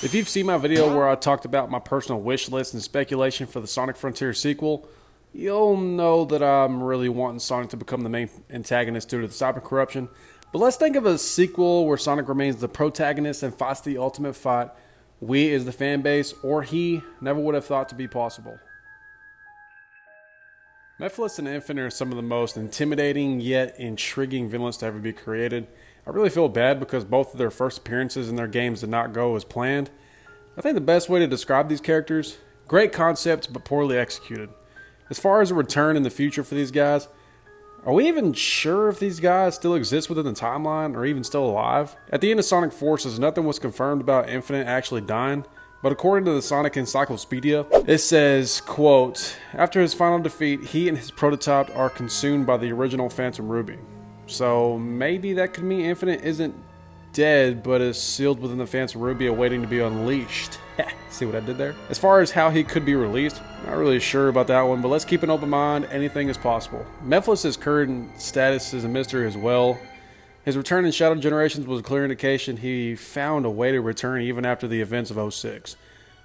If you've seen my video where I talked about my personal wish list and speculation for the Sonic Frontier sequel, you'll know that I'm really wanting Sonic to become the main antagonist due to the cyber corruption. But let's think of a sequel where Sonic remains the protagonist and fights the ultimate fight we as the fan base, or he, never would have thought to be possible. Mephiles and Infinite are some of the most intimidating yet intriguing villains to ever be created. I really feel bad because both of their first appearances in their games did not go as planned. I think the best way to describe these characters, great concepts but poorly executed. As far as a return in the future for these guys, are we even sure if these guys still exist within the timeline or even still alive? At the end of Sonic Forces, nothing was confirmed about Infinite actually dying, but according to the Sonic Encyclopedia, it says, quote, after his final defeat, he and his prototype are consumed by the original Phantom Ruby. So maybe that could mean Infinite isn't dead, but is sealed within the Phantom Ruby awaiting to be unleashed. See what I did there? As far as how he could be released, not really sure about that one, but let's keep an open mind. Anything is possible. Mephiles' current status is a mystery as well. His return in Shadow Generations was a clear indication he found a way to return even after the events of 06.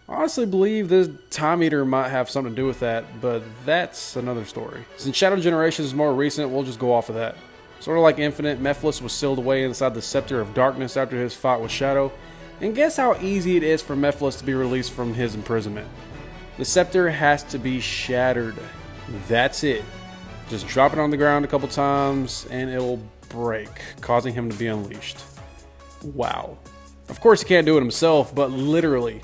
I honestly believe this Time Eater might have something to do with that, but that's another story. Since Shadow Generations is more recent, we'll just go off of that. Sort of like Infinite, Mephiles was sealed away inside the Scepter of Darkness after his fight with Shadow. And guess how easy it is for Mephiles to be released from his imprisonment. The Scepter has to be shattered. That's it. Just drop it on the ground a couple times and it'll break, causing him to be unleashed. Wow. Of course he can't do it himself, but literally.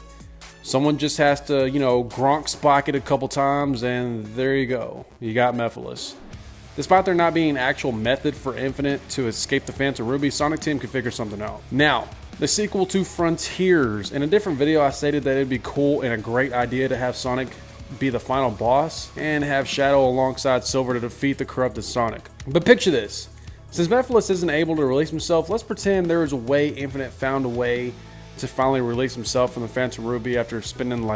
Someone just has to, Gronk spike it a couple times and there you go. You got Mephiles. Despite there not being an actual method for Infinite to escape the Phantom Ruby, Sonic Team can figure something out. Now, the sequel to Frontiers. In a different video, I stated that it'd be cool and a great idea to have Sonic be the final boss and have Shadow alongside Silver to defeat the corrupted Sonic. But picture this. Since Mephiles isn't able to release himself, let's pretend there is a way Infinite found a way to finally release himself from the Phantom Ruby after spending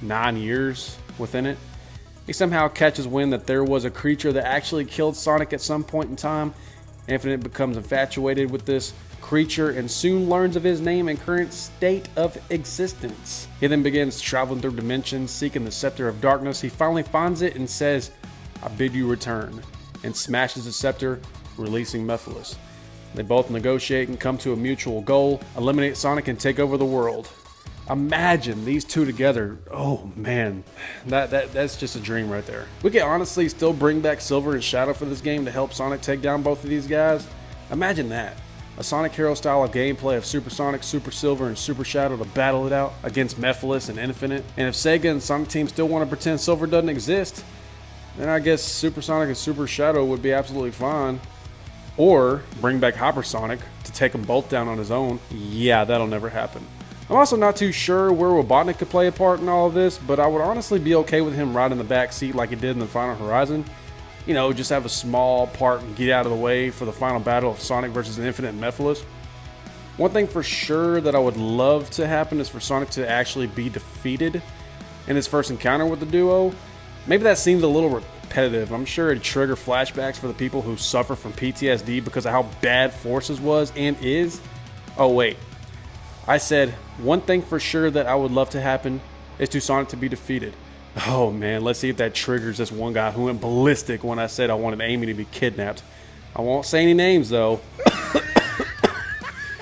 9 years within it. He somehow catches wind that there was a creature that actually killed Sonic at some point in time. Infinite becomes infatuated with this creature and soon learns of his name and current state of existence. He then begins traveling through dimensions, seeking the Scepter of Darkness. He finally finds it and says, I bid you return, and smashes the scepter, releasing Mephiles. They both negotiate and come to a mutual goal, eliminate Sonic and take over the world. Imagine these two together. Oh man, that's just a dream right there. We can honestly still bring back Silver and Shadow for this game to help Sonic take down both of these guys. Imagine that. A Sonic Hero style of gameplay of Super Sonic, Super Silver, and Super Shadow to battle it out against Mephiles and Infinite. And if SEGA and Sonic Team still want to pretend Silver doesn't exist, then I guess Super Sonic and Super Shadow would be absolutely fine. Or bring back Hypersonic to take them both down on his own. Yeah, that'll never happen. I'm also not too sure where Robotnik could play a part in all of this, but I would honestly be okay with him riding the back seat like he did in the Final Horizon. Just have a small part and get out of the way for the final battle of Sonic versus Infinite and Mephiles. One thing for sure that I would love to happen is for Sonic to actually be defeated in his first encounter with the duo. Maybe that seems a little repetitive. I'm sure it'd trigger flashbacks for the people who suffer from PTSD because of how bad Forces was and is. Oh wait. I said, one thing for sure that I would love to happen is to Sonic to be defeated. Oh man, let's see if that triggers this one guy who went ballistic when I said I wanted Amy to be kidnapped. I won't say any names though.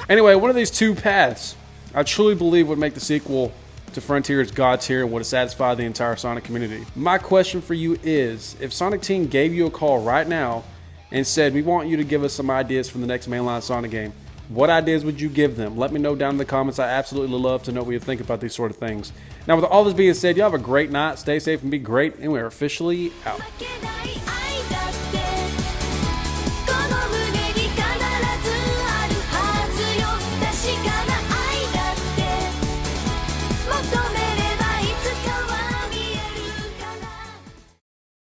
Anyway, one of these two paths I truly believe would make the sequel to Frontiers God tier and would have satisfied the entire Sonic community. My question for you is, if Sonic Team gave you a call right now and said, we want you to give us some ideas for the next mainline Sonic game, what ideas would you give them? Let me know down in the comments. I absolutely love to know what you think about these sort of things. Now, with all this being said, you have a great night. Stay safe and be great. And we're officially out.